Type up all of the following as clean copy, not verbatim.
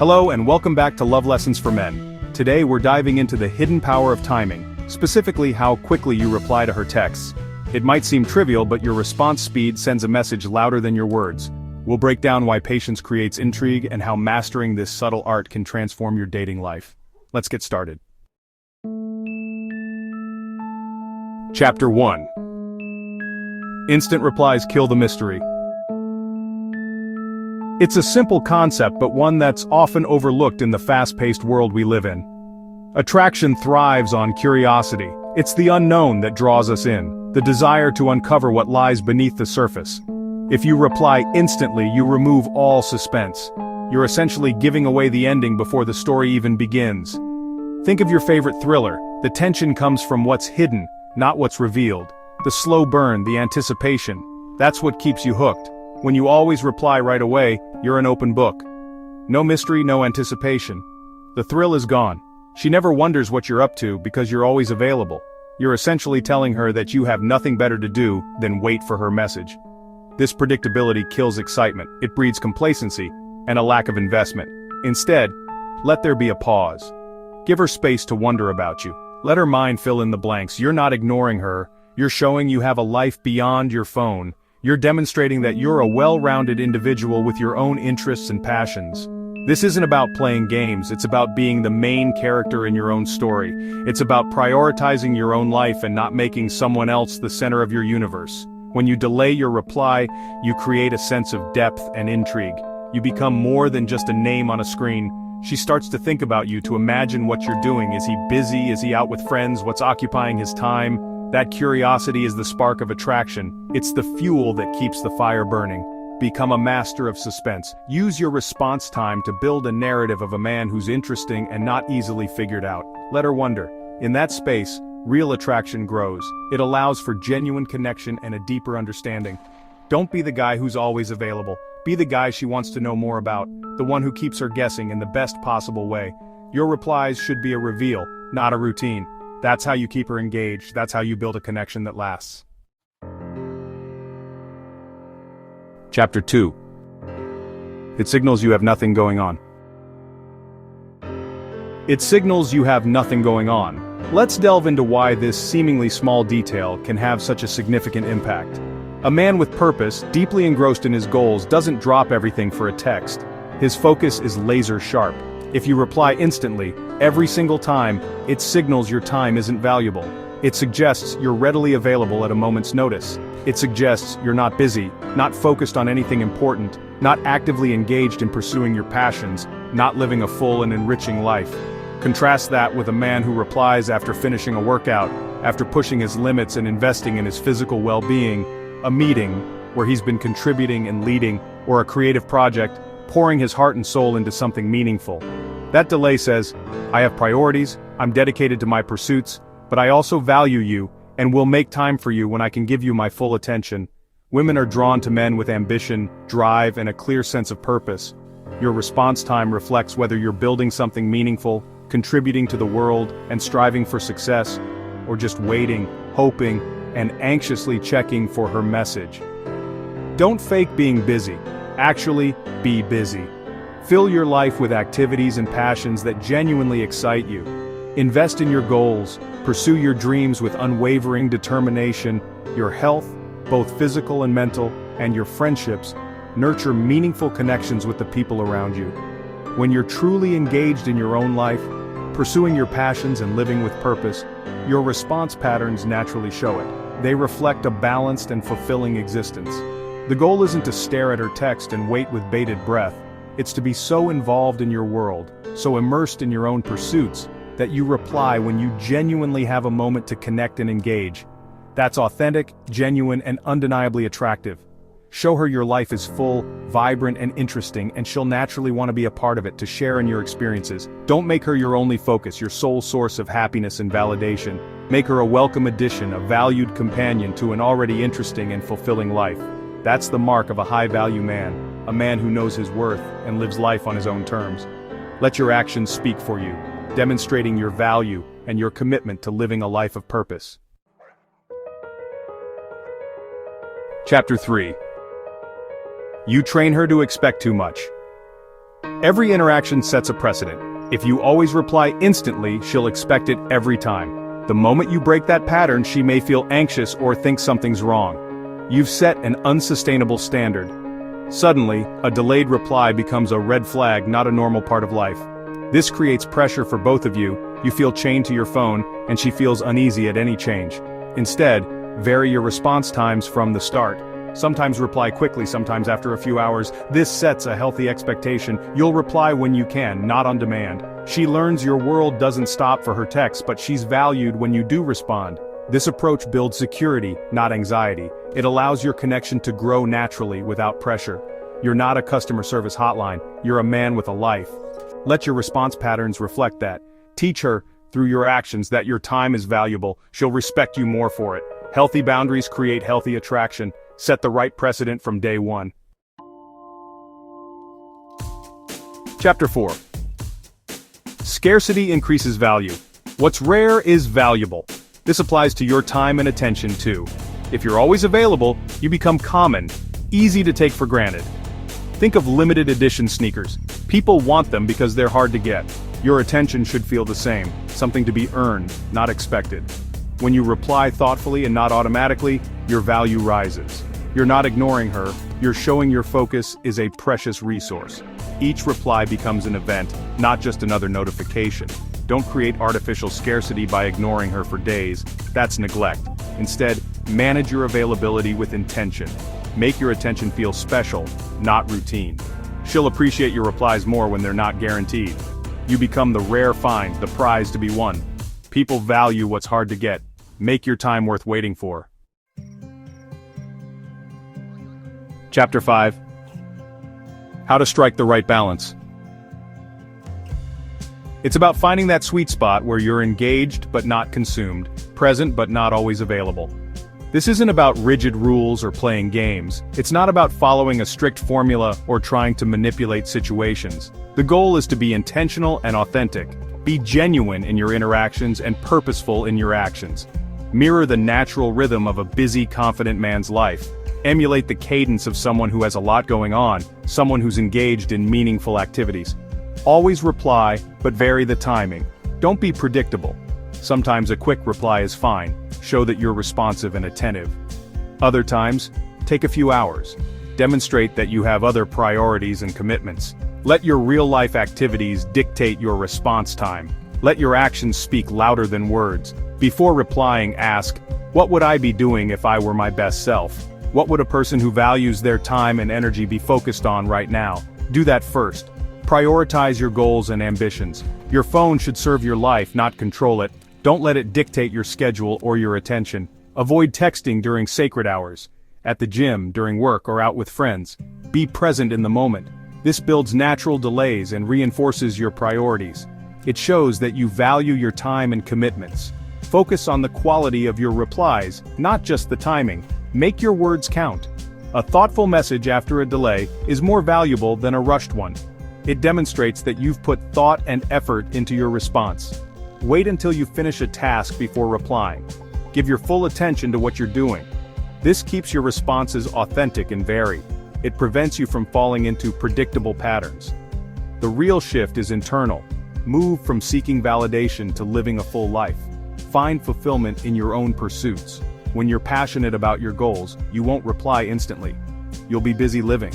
Hello and welcome back to Love Lessons for Men. Today we're diving into the hidden power of timing, specifically how quickly you reply to her texts. It might seem trivial, but your response speed sends a message louder than your words. We'll break down why patience creates intrigue and how mastering this subtle art can transform your dating life. Let's get started. Chapter 1. Instant replies kill the mystery. It's a simple concept, but one that's often overlooked in the fast-paced world we live in. Attraction thrives on curiosity. It's the unknown that draws us in, the desire to uncover what lies beneath the surface. If you reply instantly, you remove all suspense. You're essentially giving away the ending before the story even begins. Think of your favorite thriller. The tension comes from what's hidden, not what's revealed. The slow burn, the anticipation. That's what keeps you hooked. When you always reply right away, you're an open book. No mystery, no anticipation. The thrill is gone. She never wonders what you're up to because you're always available. You're essentially telling her that you have nothing better to do than wait for her message. This predictability kills excitement. It breeds complacency and a lack of investment. Instead, let there be a pause. Give her space to wonder about you. Let her mind fill in the blanks. You're not ignoring her. You're showing you have a life beyond your phone. You're demonstrating that you're a well-rounded individual with your own interests and passions. This isn't about playing games, it's about being the main character in your own story. It's about prioritizing your own life and not making someone else the center of your universe. When you delay your reply, you create a sense of depth and intrigue. You become more than just a name on a screen. She starts to think about you, to imagine what you're doing. Is he busy? Is he out with friends? What's occupying his time? That curiosity is the spark of attraction. It's the fuel that keeps the fire burning. Become a master of suspense. Use your response time to build a narrative of a man who's interesting and not easily figured out. Let her wonder. In that space, real attraction grows. It allows for genuine connection and a deeper understanding. Don't be the guy who's always available. Be the guy she wants to know more about, the one who keeps her guessing in the best possible way. Your replies should be a reveal, not a routine. That's how you keep her engaged. That's how you build a connection that lasts. Chapter 2. It signals you have nothing going on. It signals you have nothing going on. Let's delve into why this seemingly small detail can have such a significant impact. A man with purpose, deeply engrossed in his goals, doesn't drop everything for a text. His focus is laser sharp. If you reply instantly, every single time, it signals your time isn't valuable. It suggests you're readily available at a moment's notice. It suggests you're not busy, not focused on anything important, not actively engaged in pursuing your passions, not living a full and enriching life. Contrast that with a man who replies after finishing a workout, after pushing his limits and investing in his physical well-being, a meeting where he's been contributing and leading, or a creative project, pouring his heart and soul into something meaningful. That delay says, I have priorities, I'm dedicated to my pursuits, but I also value you, and will make time for you when I can give you my full attention. Women are drawn to men with ambition, drive, and a clear sense of purpose. Your response time reflects whether you're building something meaningful, contributing to the world, and striving for success, or just waiting, hoping, and anxiously checking for her message. Don't fake being busy. Actually, be busy. Fill your life with activities and passions that genuinely excite you. Invest in your goals, pursue your dreams with unwavering determination. Your health, both physical and mental, and your friendships, nurture meaningful connections with the people around you. When you're truly engaged in your own life, pursuing your passions and living with purpose, your response patterns naturally show it. They reflect a balanced and fulfilling existence. The goal isn't to stare at her text and wait with bated breath. It's to be so involved in your world, so immersed in your own pursuits, that you reply when you genuinely have a moment to connect and engage. That's authentic, genuine, and undeniably attractive. Show her your life is full, vibrant, and interesting, and she'll naturally want to be a part of it, to share in your experiences. Don't make her your only focus, your sole source of happiness and validation. Make her a welcome addition, a valued companion to an already interesting and fulfilling life. That's the mark of a high-value man, a man who knows his worth and lives life on his own terms. Let your actions speak for you, demonstrating your value and your commitment to living a life of purpose. Chapter 3. You train her to expect too much. Every interaction sets a precedent. If you always reply instantly, she'll expect it every time. The moment you break that pattern, she may feel anxious or think something's wrong. You've set an unsustainable standard. Suddenly, a delayed reply becomes a red flag, not a normal part of life. This creates pressure for both of you. You feel chained to your phone, and she feels uneasy at any change. Instead, vary your response times from the start. Sometimes reply quickly, sometimes after a few hours. This sets a healthy expectation. You'll reply when you can, not on demand. She learns your world doesn't stop for her texts, but she's valued when you do respond. This approach builds security, not anxiety. It allows your connection to grow naturally without pressure. You're not a customer service hotline, you're a man with a life. Let your response patterns reflect that. Teach her, through your actions, that your time is valuable. She'll respect you more for it. Healthy boundaries create healthy attraction. Set the right precedent from day one. Chapter 4. Scarcity increases value. What's rare is valuable. This applies to your time and attention too. If you're always available, you become common, easy to take for granted. Think of limited edition sneakers. People want them because they're hard to get. Your attention should feel the same, something to be earned, not expected. When you reply thoughtfully and not automatically, your value rises. You're not ignoring her, you're showing your focus is a precious resource. Each reply becomes an event, not just another notification. Don't create artificial scarcity by ignoring her for days. That's neglect. Instead, manage your availability with intention. Make your attention feel special, not routine. She'll appreciate your replies more when they're not guaranteed. You become the rare find, the prize to be won. People value what's hard to get. Make your time worth waiting for. Chapter 5. How to strike the right balance. It's about finding that sweet spot where you're engaged but not consumed, present but not always available. This isn't about rigid rules or playing games. It's not about following a strict formula or trying to manipulate situations. The goal is to be intentional and authentic. Be genuine in your interactions and purposeful in your actions. Mirror the natural rhythm of a busy, confident man's life. Emulate the cadence of someone who has a lot going on, someone who's engaged in meaningful activities. Always reply, but vary the timing. Don't be predictable. Sometimes a quick reply is fine. Show that you're responsive and attentive. Other times, take a few hours. Demonstrate that you have other priorities and commitments. Let your real-life activities dictate your response time. Let your actions speak louder than words. Before replying, ask, what would I be doing if I were my best self? What would a person who values their time and energy be focused on right now? Do that first. Prioritize your goals and ambitions. Your phone should serve your life, not control it. Don't let it dictate your schedule or your attention. Avoid texting during sacred hours, at the gym, during work, or out with friends. Be present in the moment. This builds natural delays and reinforces your priorities. It shows that you value your time and commitments. Focus on the quality of your replies, not just the timing. Make your words count. A thoughtful message after a delay is more valuable than a rushed one. It demonstrates that you've put thought and effort into your response. Wait until you finish a task before replying. Give your full attention to what you're doing. This keeps your responses authentic and varied. It prevents you from falling into predictable patterns. The real shift is internal. Move from seeking validation to living a full life. Find fulfillment in your own pursuits. When you're passionate about your goals, you won't reply instantly. You'll be busy living.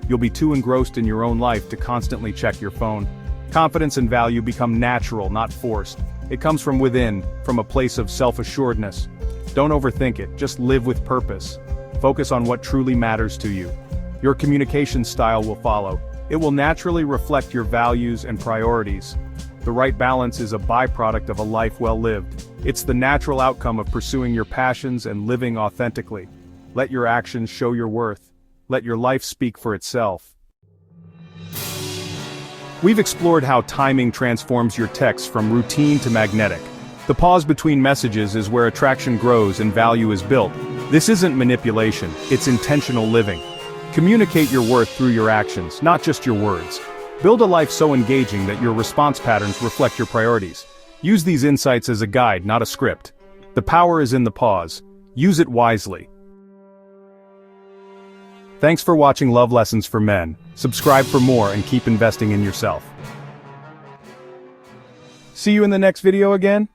You'll be too engrossed in your own life to constantly check your phone. Confidence and value become natural, not forced. It comes from within, from a place of self-assuredness. Don't overthink it, just live with purpose. Focus on what truly matters to you. Your communication style will follow. It will naturally reflect your values and priorities. The right balance is a byproduct of a life well lived. It's the natural outcome of pursuing your passions and living authentically. Let your actions show your worth. Let your life speak for itself. We've explored how timing transforms your text from routine to magnetic. The pause between messages is where attraction grows and value is built. This isn't manipulation, it's intentional living. Communicate your worth through your actions, not just your words. Build a life so engaging that your response patterns reflect your priorities. Use these insights as a guide, not a script. The power is in the pause. Use it wisely. Thanks for watching Love Lessons for Men. Subscribe for more and keep investing in yourself. See you in the next video again.